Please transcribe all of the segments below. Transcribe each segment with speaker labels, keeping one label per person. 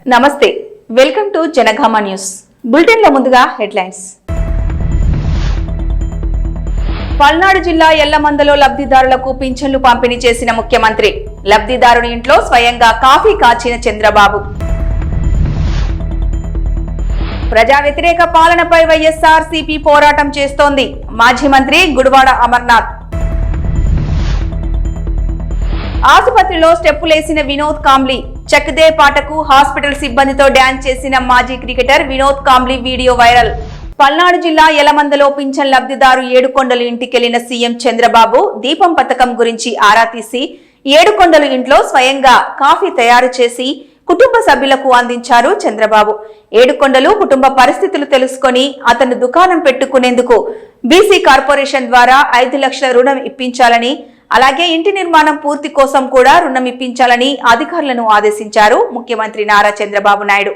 Speaker 1: నమస్తే, welcome to Janagama news. Bulletin లో ముందుగా హెడ్లైన్స్. పల్నాడు జిల్లా ఎల్లమందలో లబ్ధిదారులకు పింఛన్లు పంపిణీ చేసిన ముఖ్యమంత్రి. లబ్ధిదారుని ఇంట్లో స్వయంగా కాఫీ కాచిన చంద్రబాబు. ప్రజా వ్యతిరేక పాలనపై వైఎస్ఆర్సీపీ పోరాటం చేస్తోంది. మాజీ మంత్రి గుడివాడ అమర్నాథ్. ఆసుపత్రిలో స్టెప్పులేసిన వినోద్ కాంబ్లీ. చక్దే పాటకు హాస్పిటల్ సిబ్బందితో డాన్స్ చేసిన మాజీ cricketer Vinod Kambli video viral. Palnadu జిల్లా యలమందలో పింఛన్ లబ్ధిదారు ఏడుకొండలు ఇంటికెళ్లిన సీఎం చంద్రబాబు దీపం పథకం గురించి ఆరా తీసి ఏడుకొండలు ఇంట్లో స్వయంగా కాఫీ తయారు చేసి కుటుంబ సభ్యులకు అందించారు చంద్రబాబు. ఏడుకొండలు కుటుంబ పరిస్థితులు తెలుసుకొని అతను దుకాణం పెట్టుకునేందుకు బీసీ కార్పొరేషన్ ద్వారా 5 లక్షల రుణం ఇప్పించాలని, అలాగే ఇంటి నిర్మాణం పూర్తి కోసం కూడా రుణం ఇప్పించాలని అధికారులను ఆదేశించారు ముఖ్యమంత్రి నారా చంద్రబాబు నాయుడు.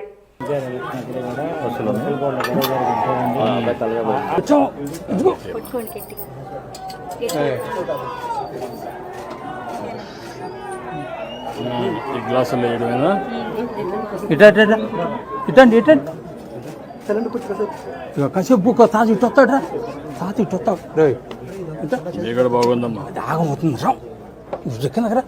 Speaker 2: కాసేపు తాజు ఇట్టొస్తాడా తాత ఇట్టొస్తావు
Speaker 3: ఇక్కడ బాగుందమ్మా,
Speaker 2: ఆగమవుతుంది రా దగ్గర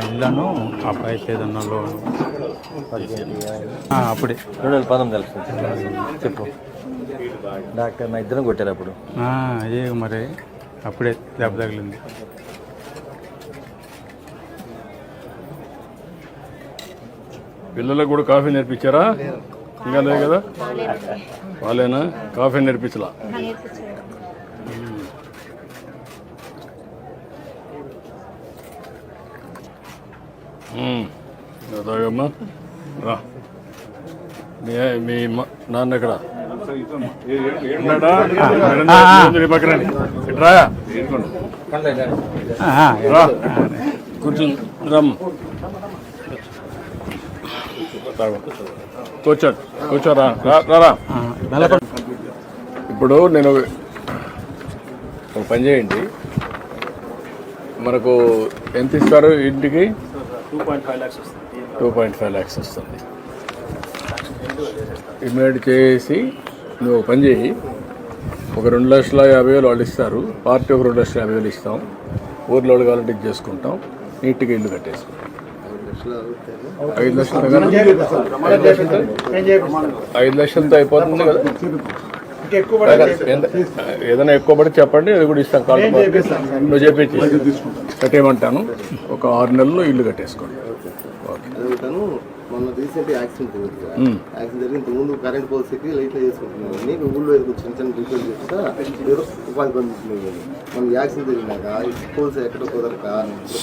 Speaker 2: ఇల్లను అబ్బాయికి ఏదన్నా లోన్ అప్పుడే
Speaker 4: 2019 చెప్పు. డాక్టర్ నా ఇద్దరం కొట్టారు అప్పుడు.
Speaker 2: అదే మరి అప్పుడే దెబ్బ తగిలింది.
Speaker 3: పిల్లలకు కూడా కాఫీ నేర్పించారా? ఇంకా లేదు కదా, వాళ్ళేనా కాఫీ నేర్పించలా? తాగమ్మా రా. మీ నాన్న ఎక్కడ పక్కన కూర్చుని రమ్మ కూర్చోరా. ఇప్పుడు నేను ఒక పని చేయండి, మనకు ఎంత ఇస్తారు ఇంటికి? 2.5 lakhs వస్తుంది. ఇమీడియట్ చేసి నువ్వు పని చేయి, ఒక 2,50,000 వాళ్ళు ఇస్తారు, పార్టీ ఒక 2,50,000 ఇస్తాం, ఊర్లో కావాలంటే ఇది చేసుకుంటాం, నీట్గా ఇల్లు కట్టేసుకుంటాం. 5 లక్షలతో అయిపోతుంది కదా. ఏదైనా ఎక్కువ పడి చెప్పండి, అది కూడా ఇస్తాం. కాల్ నువ్వు చెప్పించి కట్టేయమంటాను. ఒక 6 నెలల్లో ఇల్లు కట్టేసుకోండి.
Speaker 4: మొన్న రీసెంట్ యాక్సిడెంట్ జరిగి ఇంతకుముందు కరెంట్ పోల్స్కి లైట్లో చేసుకుంటున్నాను. ఊళ్ళో చిన్న చిన్న రిపేర్ చేస్తా ఉపాధి పొందుతున్నాయి. మనం యాక్సిడెంట్ జరిగినాక పోల్స్ ఎక్కడ కుదరక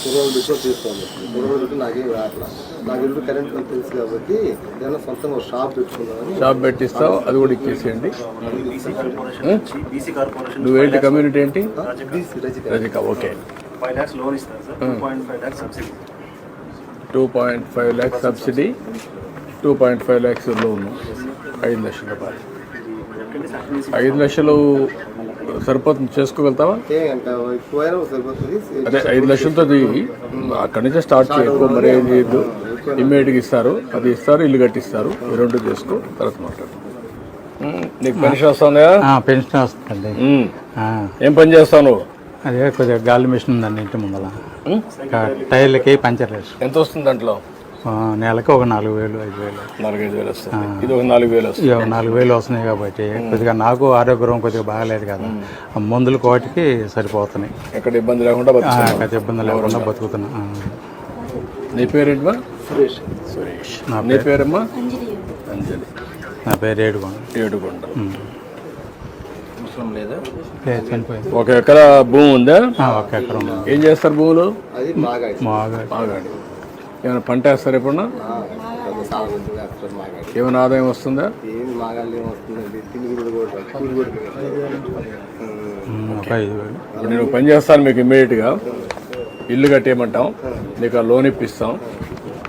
Speaker 4: కుర్రోలు పెట్టి చేసుకోవాలి. కుర్రోలు పెట్టి నాకేం రావట్లా. నాకు ఇల్లు కరెంట్ తెలుసు కాబట్టి ఏదైనా సొంతంగా ఒక షాప్ పెట్టుకున్నాను.
Speaker 3: షాప్ పెట్టిస్తావు, అది కూడా ఇచ్చేసేయండి. నువ్వేంటి కమ్యూనిటీ ఏంటి? రజిక. ఓకే,
Speaker 5: 5 lakhs లోన్ ఇస్తారు sir. 2.5 lakhs subsidy.
Speaker 3: 2.5 lakhs subsidy, 2.5 lakhs loan, 5 లక్షల రూపాయలు. 5 లక్షలు సరిపోతుంది, చేసుకోగలుగుతావా? అదే 5 లక్షలతో అక్కడి నుంచే స్టార్ట్ చేయకు. మరి ఏం చేయద్దు, ఇమ్మీడియట్గా ఇస్తారు, అది ఇస్తారు, ఇల్లు కట్టిస్తారు. ఈ 2 చేసుకో, తర్వాత మాట్లాడు. నీకు పెన్షన్ వస్తుందా?
Speaker 2: పెన్షన్ వస్తుంది.
Speaker 3: ఏం పని చేస్తావు నువ్వు?
Speaker 2: అదే కొద్దిగా గాలి మిషన్ ఉందండి ఇంటి ముందర, టైర్లకి పంచర్ వేసి.
Speaker 3: ఎంత వస్తుంది దాంట్లో?
Speaker 2: నెలకి ఒక 4,000, 5,000.
Speaker 3: 4-5 వస్తుంది. ఇది ఒక 4,000 వస్తుంది.
Speaker 2: 4,000 వస్తున్నాయి కాబట్టి కొద్దిగా నాకు ఆరోగ్యం కొద్దిగా బాగాలేదు కదా, మందులు కోటికి సరిపోతున్నాయి.
Speaker 3: ఎక్కడ ఇబ్బంది లేకుండా
Speaker 2: ఇబ్బంది లేకుండా బతుకుతున్నా.
Speaker 3: నీ పేరేంటమ్మా? సురేష్. నీ పేరమ్మా? అంజలి.
Speaker 2: నా పేరు ఏడుకొండ. చనిపోయింది.
Speaker 3: 1 ఎకరా భూమి ఉందా?
Speaker 2: 1 ఎకరం.
Speaker 3: ఏం చేస్తారు భూములు?
Speaker 2: మాగాడి.
Speaker 3: ఏమైనా పంట వేస్తారు ఎప్పుడన్నా? ఏమైనా ఆదాయం వస్తుందా? నేను పని చేస్తాను, మీకు ఇమ్మీడియట్గా ఇల్లు కట్టేయమంటాం, నీకు ఆ లోన్ ఇప్పిస్తాం,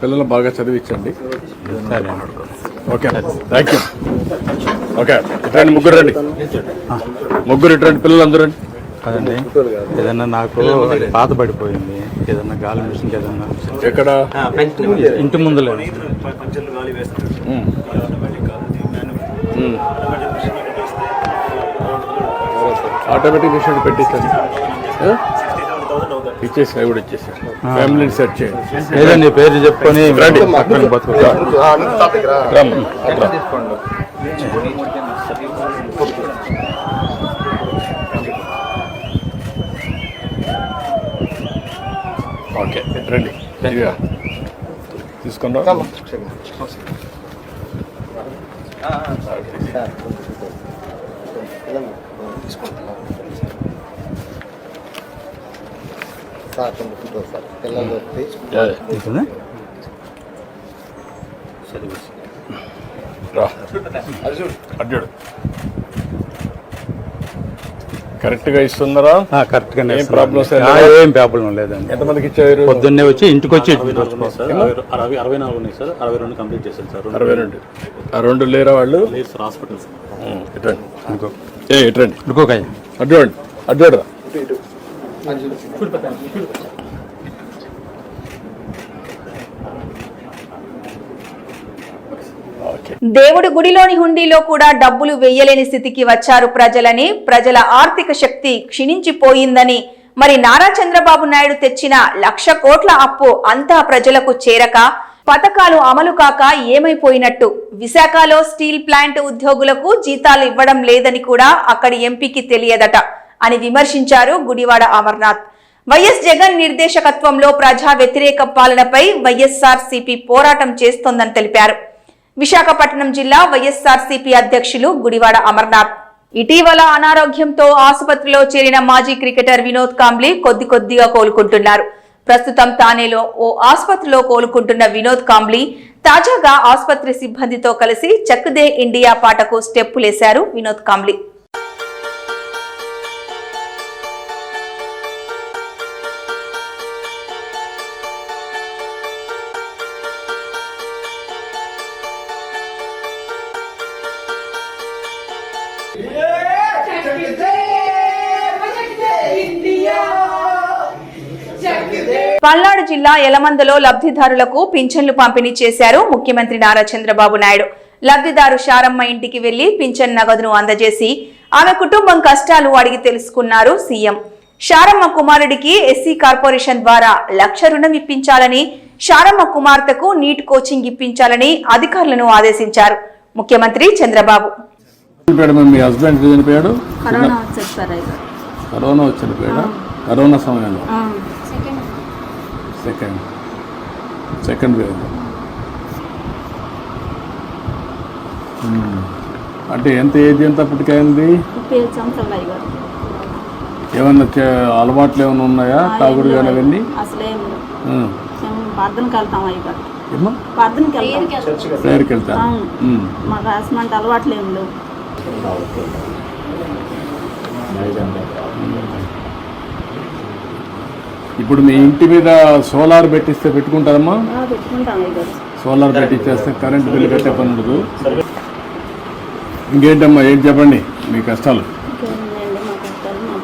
Speaker 3: పిల్లలు బాగా చదివించండి. Okay, thank you. ఓకే, ఇట్రండి, ముగ్గురు రండి, పిల్లలు అందరూ రండి.
Speaker 2: అదండి ఏదన్నా నాకు పాత పడిపోయింది, ఏదన్నా గాలి మిషన్కి ఏదన్నా
Speaker 3: ఎక్కడ
Speaker 2: ఇంటి ముందులే
Speaker 5: పంచర్లు గాలి వేస్తారు ఆటోమేటిక్ కాదు
Speaker 3: ఆటోమేటిక్ మిషన్ పెట్టించాను
Speaker 5: 67,000 అవుతుంది.
Speaker 3: ఇచ్చేసి అవి కూడా ఇచ్చేసి ఫ్యామిలీని సెట్ చేయండి.
Speaker 2: ఏదండి పేరు చెప్పుకొని
Speaker 3: రండి.
Speaker 2: పక్కన బతుకుతా
Speaker 3: రమ్మ, అట్లా. ఓకే రండి ఇదిగా తీసుకుందాం.
Speaker 4: సార్ కొన్ని ఫోటో సార్ పిల్లలు వస్తే
Speaker 2: తీసుకుందా?
Speaker 3: రా అడ్డాడు కరెక్ట్గా ఇస్తున్నారా?
Speaker 2: కరెక్ట్గానే
Speaker 3: ఏం ప్రాబ్లమ్స్
Speaker 2: ఏం ప్రాబ్లం లేదండి.
Speaker 3: ఎంతమందికి ఇచ్చారు?
Speaker 2: పొద్దున్నే వచ్చి ఇంటికి వచ్చి
Speaker 5: 64 ఉన్నాయి సార్, 62 కంప్లీట్ చేశారు సార్.
Speaker 3: 62 ఆ 2 లేరా వాళ్ళు?
Speaker 5: లేదు సార్, హాస్పిటల్ సార్.
Speaker 3: ఇట్రండి
Speaker 2: ఇంకో
Speaker 3: ఇట్రండి
Speaker 2: ఇంకోకాయ
Speaker 3: అడ్డాడు అడ్డాడు
Speaker 1: దేవుడి గుడిలోని హుండీలో కూడా డబ్బులు వెయ్యలేని స్థితికి వచ్చారు ప్రజలని, ప్రజల ఆర్థిక శక్తి క్షీణించిపోయిందని, మరి నారా చంద్రబాబు నాయుడు తెచ్చిన 1,00,000 కోట్ల అప్పు అంతా ప్రజలకు చేరక పథకాలు అమలు కాక ఏమైపోయినట్టు, విశాఖలో స్టీల్ ప్లాంట్ ఉద్యోగులకు జీతాలు ఇవ్వడం లేదని కూడా అక్కడి ఎంపీకి తెలియదట అని విమర్శించారు గుడివాడ అమర్నాథ్. వైఎస్ జగన్ నిర్దేశకత్వంలో ప్రజా వ్యతిరేక పాలనపై వైఎస్ఆర్సీపీ పోరాటం చేస్తోందని తెలిపారు. విశాఖపట్నం జిల్లా వైఎస్ఆర్సీపీ అధ్యక్షులు గుడివాడ అమర్నాథ్. ఇటీవల అనారోగ్యంతో ఆసుపత్రిలో చేరిన మాజీ క్రికెటర్ వినోద్ కాంబ్లీ కొద్దిగా కోలుకుంటున్నారు. ప్రస్తుతం తానేలో ఓ ఆసుపత్రిలో కోలుకుంటున్న వినోద్ కాంబ్లీ తాజాగా ఆసుపత్రి సిబ్బందితో కలిసి చక్ దే ఇండియా పాటకు స్టెప్పులేశారు వినోద్ కాంబ్లీ. పల్నాడు జిల్లా యలమందలో లబ్ధిదారులకు పింఛన్లు పంపిణీ చేశారు ముఖ్యమంత్రి నారా చంద్రబాబు నాయుడు. లబ్ధిదారు శారమ్మ ఇంటికి వెళ్లి పింఛన్ నగదును అందజేసి ఆమె కుటుంబం కష్టాలు అడిగి తెలుసుకున్నారు సీఎం. శారమ్మ కుమారుడికి ఎస్సీ కార్పొరేషన్ ద్వారా 1,00,000 రుణం ఇప్పించాలని, శారమ్మ కుమార్తెకు నీట్ కోచింగ్ ఇప్పించాలని అధికారులను ఆదేశించారు ముఖ్యమంత్రి చంద్రబాబు.
Speaker 3: మీ హస్బెండ్ చనిపోయాడు, కరోనా వచ్చి చనిపోయాడు. కరోనా సమయంలో సెకండ్ వేవ్. అంటే ఎంత ఏజ్ ఎంత అప్పటికైంది? ఏమన్నా అలవాట్లు ఏమైనా ఉన్నాయా? తాగుడు కానీ అవన్నీ? ప్రేయర్కి వెళ్తా.
Speaker 6: మాకు అసలు అలవాట్లు ఏం లేవు.
Speaker 3: ఇప్పుడు మీ ఇంటి మీద సోలార్ పెట్టిస్తే పెట్టుకుంటారమ్మా? సోలార్ పెట్టిచ్చేస్తే కరెంటు బిల్లు కట్టే పని ఉండదు. ఇంకేంటమ్మా, ఏంటి చెప్పండి మీ కష్టాలు?
Speaker 6: ఇంకేముందండి మా కష్టాలు, మా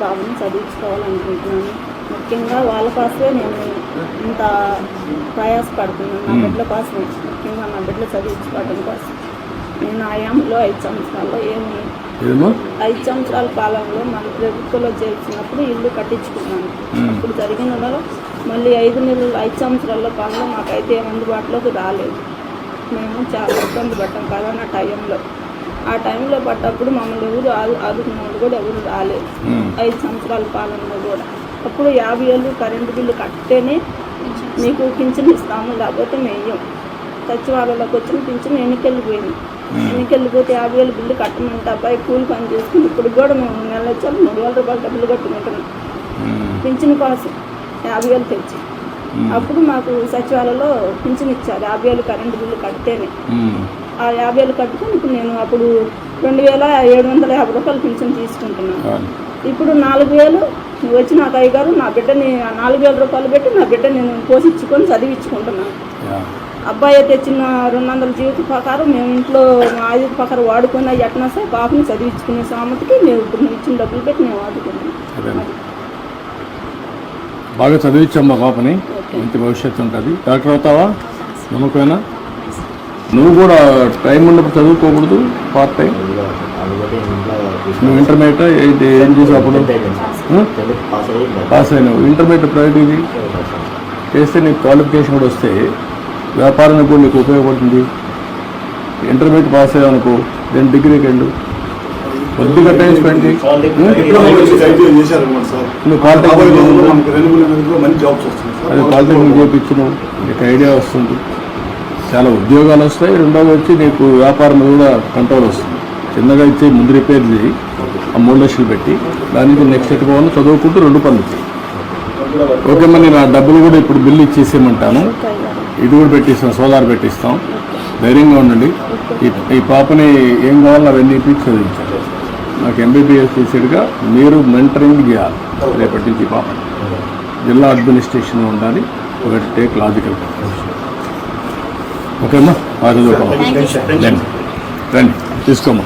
Speaker 6: బాబుని చదివించుకోవాలనుకుంటున్నాను. ముఖ్యంగా వాళ్ళ కోసమే నేను ఇంత ప్రయాసపడుతున్నాను. నా బిడ్డల కోసం, ముఖ్యంగా నా బిడ్డలు చదివించుకోవడం కోసం. నేను ఆయాంలో 5 సంవత్సరాల్లో 5 సంవత్సరాల కాలంలో మన ప్రభుత్వంలో చేర్చినప్పుడు ఇల్లు కట్టించుకున్నాను. అప్పుడు జరిగిన మళ్ళీ 5 సంవత్సరాల కాలంలో మాకైతే ఏం అందుబాటులోకి రాలేదు. మేము చాలా ఇబ్బంది పడ్డాం కరోనా టైంలో. ఆ టైంలో పడ్డప్పుడు మమ్మల్ని ఎవరు ఆదుకున్న వాళ్ళు కూడా ఎవరు రాలేదు. 5 సంవత్సరాల పాలనలో కూడా అప్పుడు 50,000 కరెంటు బిల్లు కట్టేనే మీకు పింఛన్ ఇస్తాము, లేకపోతే మేయం. సచివాలయంలోకి వచ్చిన పింఛన్ ఎన్నికెళ్ళిపోయింది. ఎన్నికెళ్ళిపోతే 50,000 బిల్లు కట్టమంటే అబ్బాయి కూలి పని చేసుకుని ఇప్పుడు కూడా మేము నెల వచ్చాము 3,000 రూపాయలు డబ్బులు కట్టుకుంటున్నాం పింఛన్ కోసం 50,000 తెచ్చి. అప్పుడు మాకు సచివాలయంలో పింఛన్ ఇచ్చారు 50,000 కరెంటు బిల్లు కడితేనే. ఆ 50,000 కట్టుకుని ఇప్పుడు నేను అప్పుడు 2,750 రూపాయలు పింఛన్ తీసుకుంటున్నాను. ఇప్పుడు 4,000 వచ్చి నాకు అయ్యగారు నా బిడ్డని 4,000 రూపాయలు పెట్టి నా బిడ్డ నేను పోషించుకొని చదివించుకుంటున్నాను. అబ్బాయి తెచ్చిన 200 జీవిత ప్రకారం మేము ఇంట్లో మా ఆయుధ ప్రకారం వాడుకున్న ఎట్నా సార్ పాపని చదివించుకునే సామతికి మేము ఇప్పుడు నువ్వు ఇచ్చిన డబ్బులు పెట్టి మేము వాడుకున్నాం.
Speaker 3: బాగా చదివించాం మా పాపని, మంచి భవిష్యత్తు ఉంటుంది. డాక్టర్ అవుతావా? నమ్మకమేనా? నువ్వు కూడా టైం ఉన్నప్పుడు చదువుకోకూడదు, పార్ట్ టైం. నువ్వు ఇంటర్మీడియట్ ఏం చేసావు అప్పుడు? పాస్ అయినావు. ఇంటర్మీడియట్ ప్రైవేట్ చేస్తే నీకు క్వాలిఫికేషన్ కూడా వస్తే వ్యాపారానికి కూడా నీకు ఉపయోగపడుతుంది. ఇంటర్మీడియట్ పాస్ అయ్యావనుకో, దెన్ డిగ్రీకి వెళ్ళు, కొద్దిగా టైం స్పెండ్ చేయి. నువ్వు పాలిటెక్నిక్ అది పాలిటెక్నిక్ చేయించు, నీకు ఐడియా వస్తుంది, చాలా ఉద్యోగాలు వస్తాయి. రెండోది వచ్చి నీకు వ్యాపారం కూడా కంట్రోల్ వస్తుంది. చిన్నగా ఇచ్చే ముందు రిపేర్ చేయి, ఆ 3 లక్షలు పెట్టి దానికి నెక్స్ట్ ఎట్ పోవాలి, చదువుకుంటూ 2 పనులు చేయి. ఓకే, మరి నేను ఆ డబ్బులు కూడా ఇప్పుడు బిల్లు ఇచ్చేసేయమంటాను. ఇది కూడా పెట్టిస్తాం, సోలార్ పెట్టిస్తాం. ధైర్యంగా ఉండండి. ఈ పాపని ఏం కావాలో అవన్నీ ఇప్పి చదివించాలి. నాకు ఎంబీబీఎస్ చేసేట్టుగా మీరు మెంటరింగ్ చేయాలి రేపటి నుంచి. పాప జిల్లా అడ్మినిస్ట్రేషన్ ఉండాలి, ఒకటి టేక్ లాజికల్. ఓకేమ్మా, రండి రండి తీసుకోమ్మా.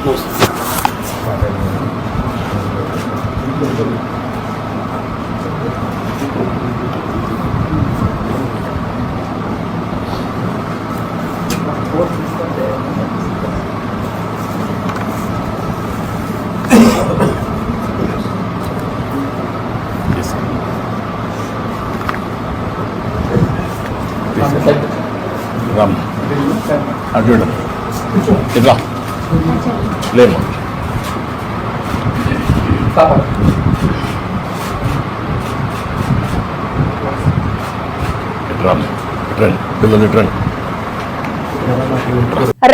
Speaker 3: రామ్ అటు ఇట్లా లేమ్మా.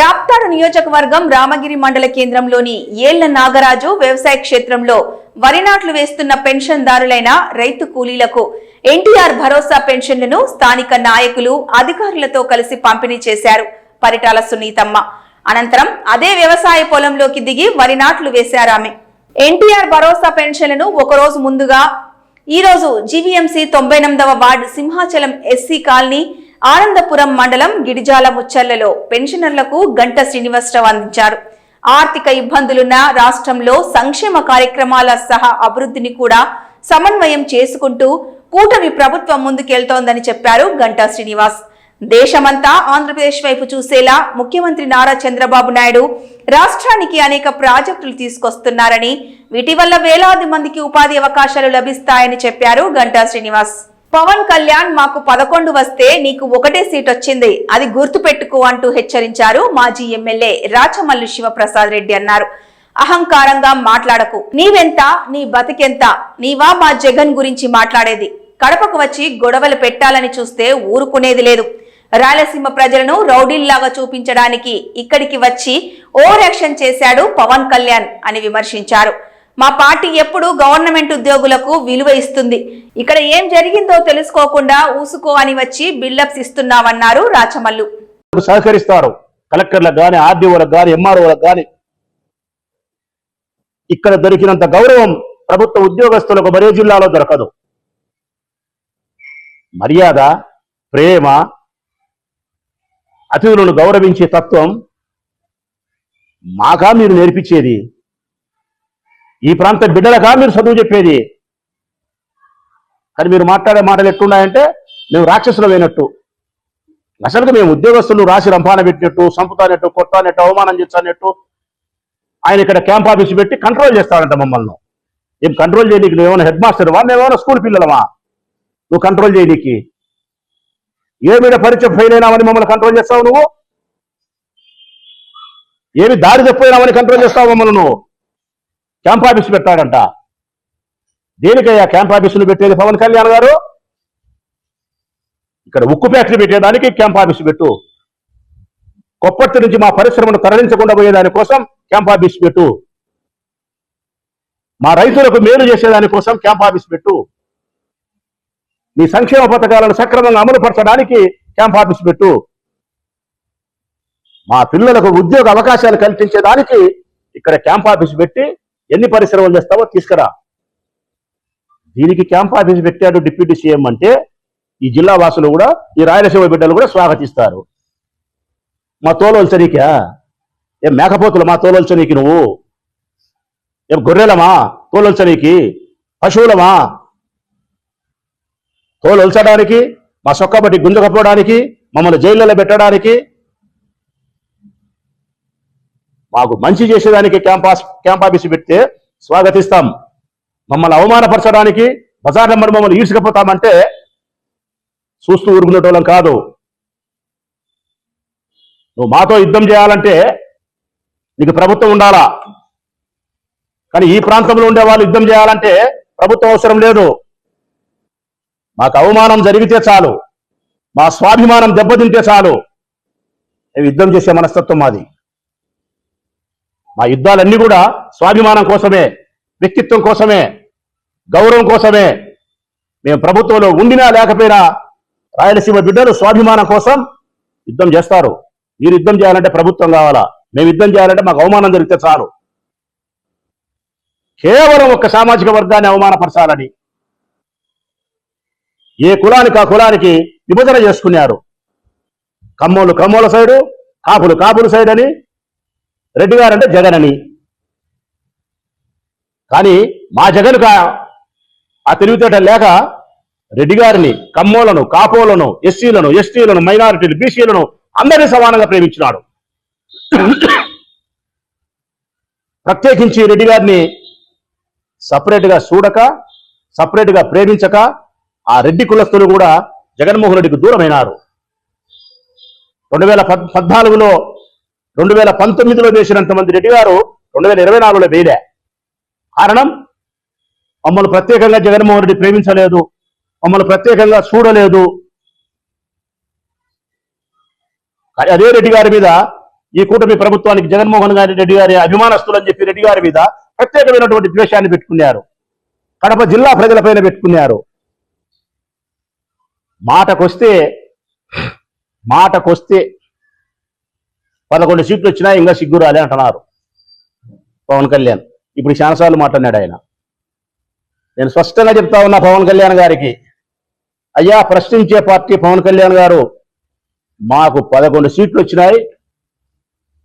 Speaker 1: రాప్తాడు నియోజకవర్గం రామగిరి మండల కేంద్రంలోని ఏళ్ల నాగరాజు వ్యవసాయ క్షేత్రంలో వరి నాట్లు వేస్తున్న పెన్షన్దారులైన రైతు కూలీలకు ఎన్టీఆర్ భరోసా పెన్షన్లను స్థానిక నాయకులు అధికారులతో కలిసి పంపిణీ చేశారు పరిటాల సునీతమ్మ. అనంతరం అదే వ్యవసాయ పొలంలోకి దిగి వరి నాట్లు వేశారు ఆమె. ఎన్టీఆర్ భరోసా పెన్షన్లను ఒకరోజు ముందుగా ఈ రోజు జీవీఎంసీ 98వ ward Simhachalam SC colony Anandapuram మండలం గిడిజాల ముచ్చర్లలో పెన్షనర్లకు గంట శ్రీనివాసరావు అందించారు. ఆర్థిక ఇబ్బందులున్న రాష్ట్రంలో సంక్షేమ కార్యక్రమాల సహా అభివృద్ధిని కూడా సమన్వయం చేసుకుంటూ కూటమి ప్రభుత్వం ముందుకెళ్తోందని చెప్పారు గంటా శ్రీనివాస్. దేశమంతా ఆంధ్రప్రదేశ్ వైపు చూసేలా ముఖ్యమంత్రి నారా చంద్రబాబు నాయుడు రాష్ట్రానికి అనేక ప్రాజెక్టులు తీసుకొస్తున్నారని, వీటి వల్ల వేలాది మందికి ఉపాధి అవకాశాలు లభిస్తాయని చెప్పారు గంటా శ్రీనివాస్. పవన్ కళ్యాణ్ మాకు 11 వస్తే నీకు 1 సీట్ వచ్చింది, అది గుర్తు పెట్టుకో అంటూ హెచ్చరించారు మాజీ ఎమ్మెల్యే రాచమల్లు శివప్రసాద్ రెడ్డి అన్నారు. అహంకారంగా మాట్లాడకు, నీవెంత నీ బతికెంత, నీవా మా జగన్ గురించి మాట్లాడేది, కడపకు వచ్చి గొడవలు పెట్టాలని చూస్తే ఊరుకునేది లేదు. రాయలసీమ ప్రజలను రౌడీల్లాగా చూపించడానికి ఇక్కడికి వచ్చి ఓవర్ యాక్షన్ చేశాడు పవన్ కళ్యాణ్ అని విమర్శించారు. మా పార్టీ ఎప్పుడు గవర్నమెంట్ ఉద్యోగులకు విలువ ఇస్తుంది, ఇక్కడ ఏం జరిగిందో తెలుసుకోకుండా ఊసుకో అని వచ్చి బిల్డప్స్ ఇస్తున్నామన్నారు రాచమల్లు.
Speaker 7: సహకరిస్తారు కలెక్టర్లకు గాని, ఆర్డీఓలకు గాని, ఎంఆర్ఓలకు గాని. ఇక్కడ దొరికినంత గౌరవం ప్రభుత్వ ఉద్యోగస్తులకు మరే జిల్లాలో దొరకదు. మర్యాద, ప్రేమ, అతిథులను గౌరవించే తత్వం మాకా మీరు నేర్పించేది? ఈ ప్రాంత బిడ్డలకా మీరు చదువు చెప్పేది? కానీ మీరు మాట్లాడే మాటలు ఎట్టున్నాయంటే మేము రాక్షసులు అయినట్టు. అసలుగా మేము ఉద్యోగస్తులు రాసి రంపాన పెట్టినట్టు, సంపుతానట్టు, కొట్టానట్టు, అవమానం చేస్తానట్టు. ఆయన ఇక్కడ క్యాంప్ ఆఫీస్ పెట్టి కంట్రోల్ చేస్తాడంట మమ్మల్ని. ఏం కంట్రోల్ చేయడానికి నువ్వేమైనా హెడ్ మాస్టర్వా, మేమేమైనా స్కూల్ పిల్లలమా నువ్వు కంట్రోల్ చేయడానికి? ఏ మీద పరీక్ష ఫెయిల్ అయినామని మమ్మల్ని కంట్రోల్ చేస్తావు నువ్వు? ఏమి దారి తప్పిపోయినామని కంట్రోల్ చేస్తావు మమ్మల్ని నువ్వు? క్యాంప్ ఆఫీస్ పెట్టాడంట. దేనికయ్యా క్యాంప్ ఆఫీసులు పెట్టేది పవన్ కళ్యాణ్ గారు? ఇక్కడ ఉక్కు ఫ్యాక్టరీ పెట్టేదానికి క్యాంప్ ఆఫీసు పెట్టు. కొప్పర్తి నుంచి మా పరిశ్రమను తరలించకుండా పోయేదాని కోసం క్యాంప్ ఆఫీస్ పెట్టు. మా రైతులకు మేలు చేసేదానికోసం క్యాంప్ ఆఫీస్ పెట్టు. నీ సంక్షేమ పథకాలను సక్రమంగా అమలు పరచడానికి క్యాంప్ ఆఫీస్ పెట్టు. మా పిల్లలకు ఉద్యోగ అవకాశాలు కల్పించేదానికి ఇక్కడ క్యాంప్ ఆఫీస్ పెట్టి ఎన్ని పరిశ్రమలు చేస్తావో తీసుకురా. దీనికి క్యాంప్ ఆఫీస్ పెట్టాడు డిప్యూటీ సీఎం అంటే ఈ జిల్లా వాసులు కూడా, ఈ రాయలసీమ బిడ్డలు కూడా స్వాగతిస్తారు. మా తోలొల్చనీకా? ఏం మేకపోతులు మా తోలొల్చనీకి? నువ్వు ఏం గొర్రెలమా తోలొల్చనీకి? పశువులమా తోలొల్చడానికి? మా సొక్కబట్టి గుంజకపోవడానికి, మమ్మల్ని జైళ్ళలో పెట్టడానికి? మాకు మంచి చేసేదానికి క్యాంప్ ఆఫీసు పెడితే స్వాగతిస్తాం. మమ్మల్ని అవమానపరచడానికి బజార్ నెంబర్ మమ్మల్ని ఈడ్చుకపోతామంటే చూస్తూ ఊరుకునేటోళ్ళం కాదు. నువ్వు మాతో యుద్ధం చేయాలంటే నీకు ప్రభుత్వం ఉండాలా. కానీ ఈ ప్రాంతంలో ఉండే వాళ్ళు యుద్ధం చేయాలంటే ప్రభుత్వం అవసరం లేదు. మాకు అవమానం జరిగితే చాలు, మా స్వాభిమానం దెబ్బతింటే చాలు, యుద్ధం చేసే మనస్తత్వం మాది. మా యుద్ధాలన్నీ కూడా స్వాభిమానం కోసమే, వ్యక్తిత్వం కోసమే, గౌరవం కోసమే. మేము ప్రభుత్వంలో ఉండినా లేకపోయినా రాయలసీమ బిడ్డలు స్వాభిమానం కోసం యుద్ధం చేస్తారు. మీరు యుద్ధం చేయాలంటే ప్రభుత్వం కావాలా, మేము యుద్ధం చేయాలంటే మాకు అవమానం జరిగితే చాలు. కేవలం ఒక సామాజిక వర్గాన్ని అవమానపరచాలని ఏ కులానికి ఆ కులానికి విభజన చేసుకున్నారు. కమ్మోళ్ళు కమ్మోళ్ళ సైడు, కాపులు కాపుల సైడ్ అని, రెడ్డి గారు అంటే జగన్ అని. కానీ మా జగన్కు ఆ తెలివితేట లేక రెడ్డి గారిని, కమ్మోలను, కాపోలను, ఎస్సీలను, ఎస్టీలను, మైనారిటీలు, బీసీలను అందరినీ సమానంగా ప్రేమించినాడు. ప్రత్యేకించి రెడ్డి గారిని సపరేట్గా చూడక, సపరేట్గా ప్రేమించక ఆ రెడ్డి కులస్తులు కూడా జగన్మోహన్ రెడ్డికి దూరమైనారు. 2014లో 2019లో వేసినంత మంది రెడ్డి గారు 2024లో వేయలే. కారణం, మమ్మల్ని ప్రత్యేకంగా జగన్మోహన్ రెడ్డి ప్రేమించలేదు, మమ్మల్ని ప్రత్యేకంగా చూడలేదు. అదే రెడ్డి గారి మీద ఈ కూటమి ప్రభుత్వానికి జగన్మోహన్ రెడ్డి గారి అభిమానస్తులు అని చెప్పి రెడ్డి గారి మీద ప్రత్యేకమైనటువంటి ద్వేషాన్ని పెట్టుకున్నారు. కడప జిల్లా ప్రజలపైన పెట్టుకున్నారు. మాటకొస్తే 11 సీట్లు వచ్చినా ఇంకా సిగ్గు రాలే అంటున్నారు పవన్ కళ్యాణ్. ఇప్పుడు చాలాసార్లు మాట్లాడినాడు ఆయన. నేను స్పష్టంగా చెప్తా ఉన్నా పవన్ కళ్యాణ్ గారికి, అయ్యా ప్రశ్నించే పార్టీ పవన్ కళ్యాణ్ గారు, మాకు 11 సీట్లు వచ్చినాయి,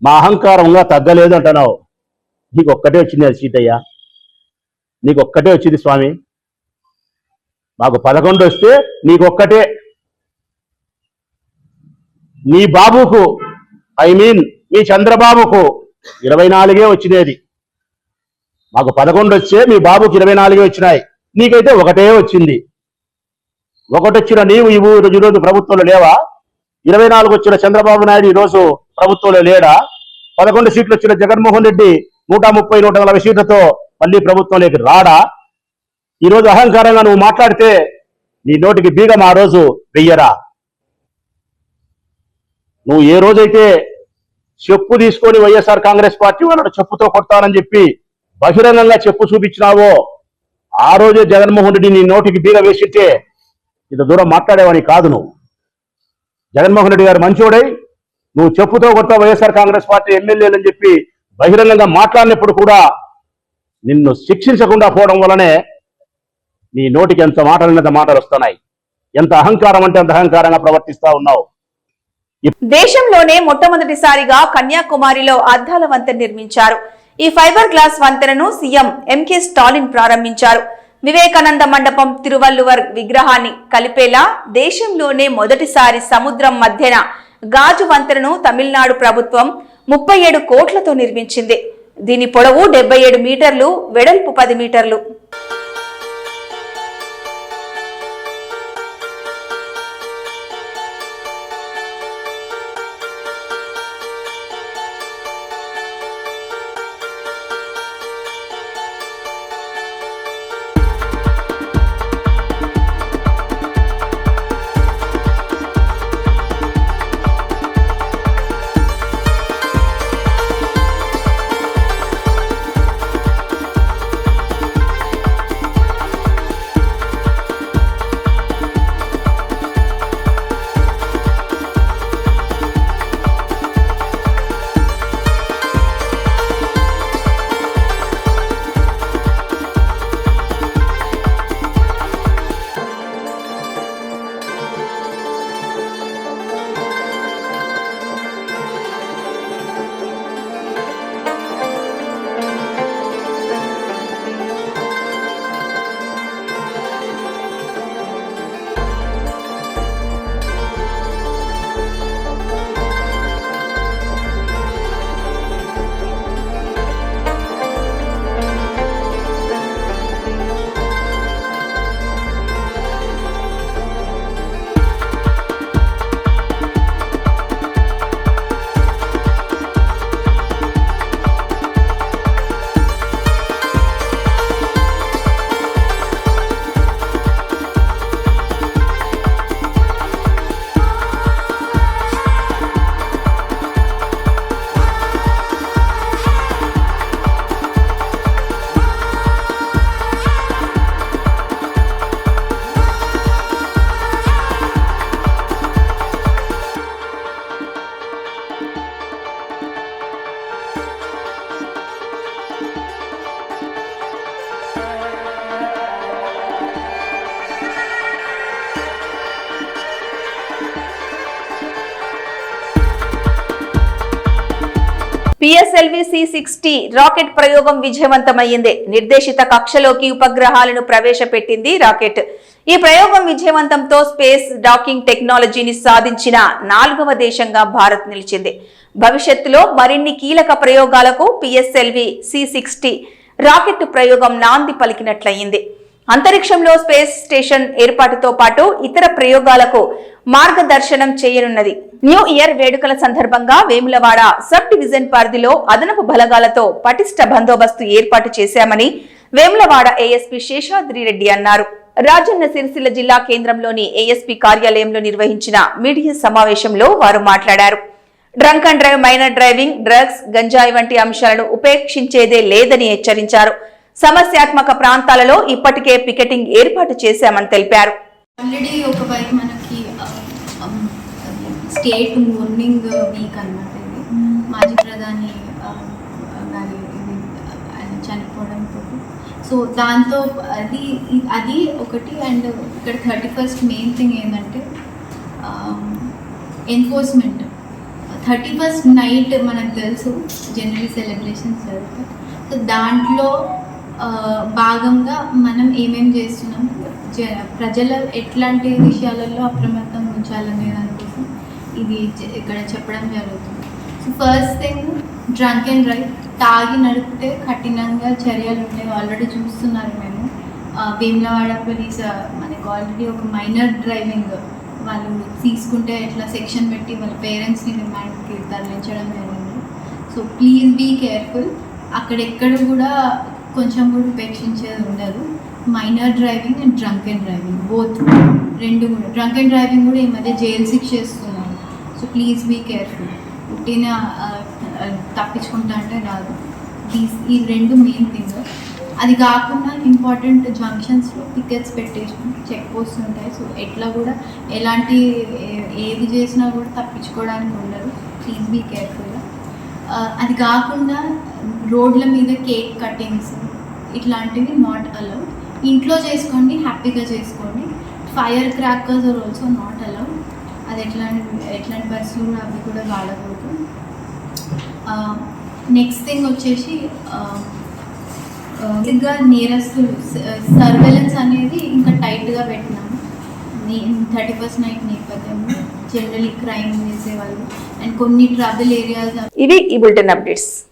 Speaker 7: మా అహంకారంగా తగ్గలేదు అంటున్నావు. నీకు ఒక్కటే వచ్చింది అది సీట్ అయ్యా, నీకు ఒక్కటే వచ్చింది స్వామి. మాకు 11 వస్తే నీకు ఒక్కటే. నీ బాబుకు, మీ చంద్రబాబుకు 24 వచ్చినది. మాకు 11 వచ్చే మీ బాబుకి 24 వచ్చినాయి, నీకైతే ఒకటే వచ్చింది. ఒకటి వచ్చిన నీవు ఈరోజు ప్రభుత్వంలో లేవా? 24 వచ్చిన చంద్రబాబు నాయుడు ఈరోజు ప్రభుత్వంలో లేడా? 11 సీట్లు వచ్చిన జగన్మోహన్ రెడ్డి 130, 140 సీట్లతో మళ్ళీ ప్రభుత్వంలోకి రాడా? ఈరోజు అహంకారంగా నువ్వు మాట్లాడితే నీ నోటికి బీగం ఆ రోజు వెయ్యరా? నువ్వు ఏ రోజైతే చెప్పు తీసుకొని వైఎస్ఆర్ కాంగ్రెస్ పార్టీ వాళ్ళను చెప్పుతో కొడతానని చెప్పి బహిరంగంగా చెప్పు చూపించినావో ఆ రోజే జగన్మోహన్ రెడ్డి నీ నోటికి బీగ వేసిట్టే ఇంత దూరం మాట్లాడేవాని కాదు. నువ్వు జగన్మోహన్ రెడ్డి గారు మంచోడై నువ్వు చెప్పుతో కొడతా వైఎస్ఆర్ కాంగ్రెస్ పార్టీ ఎమ్మెల్యేలని చెప్పి బహిరంగంగా మాట్లాడినప్పుడు కూడా నిన్ను శిక్షించకుండా పోవడం వల్లనే నీ నోటికి ఎంత మాటలు వస్తున్నాయి. ఎంత అహంకారం అంటే అంత అహంకారంగా ప్రవర్తిస్తా ఉన్నావు.
Speaker 1: దేశంలోనే మొట్టమొదటిసారిగా కన్యాకుమారిలో అద్దాల వంతెన నిర్మించారు. ఈ ఫైబర్ గ్లాస్ వంతెనను సీఎం ఎంకే స్టాలిన్ ప్రారంభించారు. వివేకానంద మండపం, తిరువల్లువర్ విగ్రహాన్ని కలిపేలా దేశంలోనే మొదటిసారి సముద్రం మధ్యన గాజు వంతెనను తమిళనాడు ప్రభుత్వం 37 కోట్లతో నిర్మించింది. దీని పొడవు 77 మీటర్లు, వెడల్పు 10 మీటర్లు. పిఎస్ఎల్వి C60 రాకెట్ ప్రయోగం విజయవంతమైంది. నిర్దేశిత కక్షలోకి ఉపగ్రహాలను ప్రవేశపెట్టింది రాకెట్. ఈ ప్రయోగం విజయవంతంతో స్పేస్ డాకింగ్ టెక్నాలజీని సాధించిన 4వ దేశంగా భారత్ నిలిచింది. భవిష్యత్తులో మరిన్ని కీలక ప్రయోగాలకు పిఎస్ఎల్వి C60 రాకెట్ ప్రయోగం నాంది పలికినట్లయింది. అంతరిక్షంలో స్పేస్ స్టేషన్ ఏర్పాటుతో పాటు ఇతర ప్రయోగాలకు మార్గదర్శనం చేయనున్నది. న్యూ ఇయర్ వేడుకల సందర్భంగా వేములవాడ సబ్ డివిజన్ పరిధిలో అదనపు బలగాలతో పటిష్ట బందోబస్తు ఏర్పాటు చేశామని వేములవాడ ఏఎస్పీ శేషాద్రి రెడ్డి అన్నారు. రాజన్న సిరిసిల్ల జిల్లా కేంద్రంలోని ఏఎస్పీ కార్యాలయంలో నిర్వహించిన మీడియా సమావేశంలో వారు మాట్లాడారు. Drunk and drive, minor driving, drugs, గంజాయి వంటి అంశాలను ఉపేక్షించేదే లేదని హెచ్చరించారు. సమస్యాత్మక ప్రాంతాలలో ఇప్పటికే పికెటింగ్ ఏర్పాటు చేశామని తెలిపారు.
Speaker 8: ఆల్రెడీ ఒకవైపు మనకి స్టేట్ మోర్నింగ్ వీక్ అన్నమాట. ఇది మాజీ ప్రధాని గారి ఆయన చనిపోవడంతో, సో దాంతో అది ఒకటి. అండ్ ఇక్కడ 31st మెయిన్ థింగ్ ఏంటంటే ఎన్ఫోర్స్మెంట్. 31st నైట్ మనకు తెలుసు జనవరి సెలబ్రేషన్స్ జరుగుతాయి. సో దాంట్లో భాగంగా మనం ఏమేమి చేస్తున్నాం, ప్రజల ఎట్లాంటి విషయాలలో అప్రమత్తంగా ఉంచాలనే దానికోసం ఇది ఇక్కడ చెప్పడం జరుగుతుంది. So first thing, drunk and drive. తాగి నడిపితే కఠినంగా చర్యలు ఉంటాయి. ఆల్రెడీ చూస్తున్నారు మేము. వేములవాడ పోలీస్ మనకు ఆల్రెడీ ఒక మైనర్ డ్రైవింగ్ వాళ్ళు తీసుకుంటే ఎట్లా సెక్షన్ పెట్టి వాళ్ళ పేరెంట్స్ని రిమాండ్కి తరలించడం జరిగింది. So please be careful. అక్కడెక్కడ కూడా కొంచెం కూడా ఉపేక్షించేది ఉండదు. Minor driving and drunk and driving both, రెండు కూడా. డ్రంక్ అండ్ డ్రైవింగ్ కూడా ఈ మధ్య జైలు శిక్ష చేస్తున్నారు. So please be careful. పుట్టిన తప్పించుకుంటా అంటే రాదు. ఈ రెండు మెయిన్ థింగ్. అది కాకుండా ఇంపార్టెంట్ జంక్షన్స్లో పికెట్స్ పెట్టేసి చెక్ పోస్ట్ ఉంటాయి. సో ఎట్లా కూడా ఎలాంటి ఏది చేసినా కూడా తప్పించుకోవడానికి ఉండదు. Please be careful. అది కాకుండా రోడ్ల మీద కేక్ కటింగ్స్ ఇట్లాంటివి నాట్ అలౌడ్. ఇంట్లో చేసుకోండి, హ్యాపీగా చేసుకోండి. Fire crackers are also not allowed. అది ఎట్లాంటి పరిస్థితులు అవి కూడా వాడకూడదు. నెక్స్ట్ థింగ్ వచ్చేసి ఇంకా నేరస్తులు సర్వేలెన్స్ అనేది ఇంకా టైట్గా పెట్టినాము. 31st నైట్ నేపథ్యంలో జనరలీ క్రైమ్ చేసేవాళ్ళు అండ్ కొన్ని ట్రబుల్ ఏరియాస్.
Speaker 1: ఇవి ఈ బులెటిన్ అప్డేట్స్.